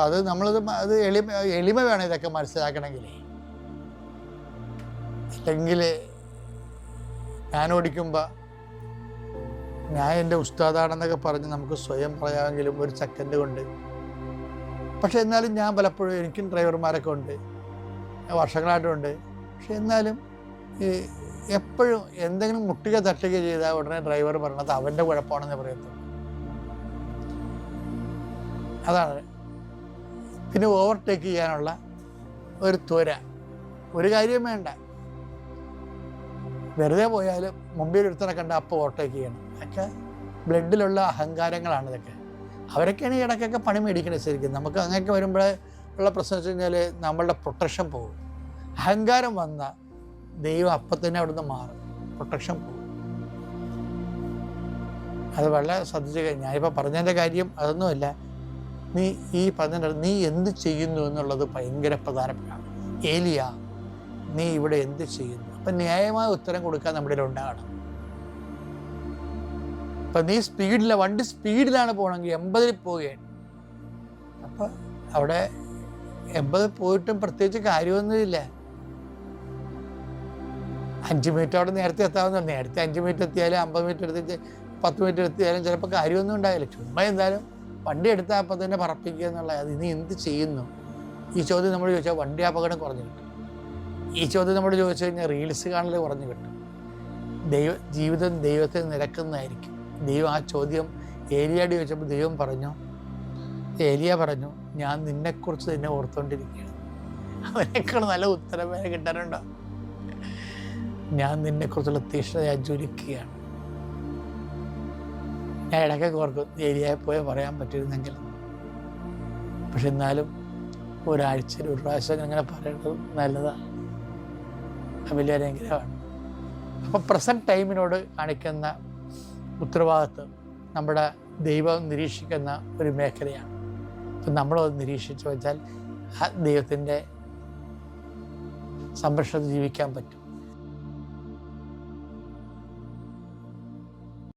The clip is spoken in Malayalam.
അപ്പം അത് എളിമ വേണം ഇതൊക്കെ മനസ്സിലാക്കണമെങ്കിൽ. അല്ലെങ്കിൽ ഞാൻ ഓടിക്കുമ്പോൾ ഞാൻ എൻ്റെ ഉസ്താദാണെന്നൊക്കെ പറഞ്ഞ് നമുക്ക് സ്വയം പറയാമെങ്കിലും ഒരു സെക്കൻഡ് കൊണ്ട്. പക്ഷെ എന്നാലും ഞാൻ പലപ്പോഴും, എനിക്കും ഡ്രൈവർമാരൊക്കെ ഉണ്ട്, വർഷങ്ങളായിട്ടുമുണ്ട്. പക്ഷെ എന്നാലും എപ്പോഴും എന്തെങ്കിലും മുട്ടുക തട്ടുക ചെയ്താൽ ഉടനെ ഡ്രൈവർ പറയണത് അവൻ്റെ കുഴപ്പമാണെന്ന് പറയത്തുള്ളൂ. അതാണ്. പിന്നെ ഓവർടേക്ക് ചെയ്യാനുള്ള ഒരു ത്വര, ഒരു കാര്യം വേണ്ട. വെറുതെ പോയാലും മുമ്പിൽ ഒരുത്തനെ കണ്ട അപ്പോൾ ഓവർടേക്ക് ചെയ്യണം. അതൊക്കെ ബ്ലഡിലുള്ള അഹങ്കാരങ്ങളാണ് ഇതൊക്കെ. അവരൊക്കെയാണ് ഈ ഇടയ്ക്കൊക്കെ പണി മേടിക്കണത് ശരിക്കും. നമുക്ക് അങ്ങനെയൊക്കെ വരുമ്പോഴേ ഉള്ള പ്രശ്നം വെച്ച് കഴിഞ്ഞാൽ നമ്മളുടെ പ്രൊട്ടക്ഷൻ പോകും. അഹങ്കാരം വന്ന ദൈവം അപ്പം തന്നെ അവിടുന്ന് മാറും, പ്രൊട്ടക്ഷൻ പോകും. അത് വളരെ ശ്രദ്ധിച്ച്. ഞാനിപ്പോൾ പറഞ്ഞതിൻ്റെ കാര്യം അതൊന്നുമല്ല, നീ എന്ത് ചെയ്യുന്നു എന്നുള്ളത് ഭയങ്കര പ്രധാനപ്പെട്ടാണ്. ഏലിയ, നീ ഇവിടെ എന്ത് ചെയ്യുന്നു? അപ്പം ന്യായമായ ഉത്തരം കൊടുക്കാൻ നമ്മുടെ ഉണ്ടാകണം. അപ്പം നീ വണ്ടി സ്പീഡിലാണ് പോകണമെങ്കിൽ 80 പോവുകയാണ്. അപ്പം അവിടെ 80 പോയിട്ടും പ്രത്യേകിച്ച് കാര്യമൊന്നുമില്ല. 5 മിനിറ്റ് അവിടെ നേരത്തെ എത്താവുന്ന, നേരത്തെ 5 മിനിറ്റ് എത്തിയാലും 50 മിനിറ്റ് എടുത്തിട്ട് 10 മിനിറ്റ് എത്തിയാലും ചിലപ്പോൾ കാര്യമൊന്നും ഉണ്ടാവില്ല. ചുമ്മാ എന്തായാലും വണ്ടി എടുത്താൽ അപ്പം തന്നെ പറപ്പിക്കുക എന്നുള്ള. അത് നീ എന്ത് ചെയ്യുന്നു? ഈ ചോദ്യം നമ്മൾ ചോദിച്ചാൽ വണ്ടി അപകടം കുറഞ്ഞു കിട്ടും. ഈ ചോദ്യം നമ്മൾ ചോദിച്ചു കഴിഞ്ഞാൽ റീൽസ് കാണൽ കുറഞ്ഞു കിട്ടും. ജീവിതം ദൈവത്തിൽ നിരക്കുന്നതായിരിക്കും. ദൈവം ആ ചോദ്യം ഏലിയോട് ചോദിച്ചപ്പോൾ ഏലിയ പറഞ്ഞു, ഞാൻ നിന്നെക്കുറിച്ച് തന്നെ ഓർത്തുകൊണ്ടിരിക്കുകയാണ്. അവനേക്കാൾ നല്ല ഉത്തരം വരെ കിട്ടാനുണ്ടോ? ഞാൻ നിന്നെക്കുറിച്ചുള്ള തീഷ്ണത ജ്വലിക്കുകയാണ്. ഞാൻ ഇടയ്ക്കൊക്കെ ഓർക്കും ഏലിയയെ പോയി പറയാൻ പറ്റിയിരുന്നെങ്കിൽ. പക്ഷെ എന്നാലും ഒരാഴ്ചയിൽ ഒരു പ്രാവശ്യം അങ്ങനെ പറയേണ്ടത് നല്ലതാണ്. വലിയൊരു അനുഗ്രഹമാണ്. അപ്പോൾ പ്രസൻറ്റ് ടൈമിനോട് കാണിക്കുന്ന ഉത്തരവാദിത്വം നമ്മുടെ ദൈവം നിരീക്ഷിക്കുന്ന ഒരു മേഖലയാണ്. അപ്പം നമ്മളത് നിരീക്ഷിച്ചു വെച്ചാൽ ആ ദൈവത്തിൻ്റെ സംരക്ഷണത്തിൽ ജീവിക്കാൻ പറ്റും.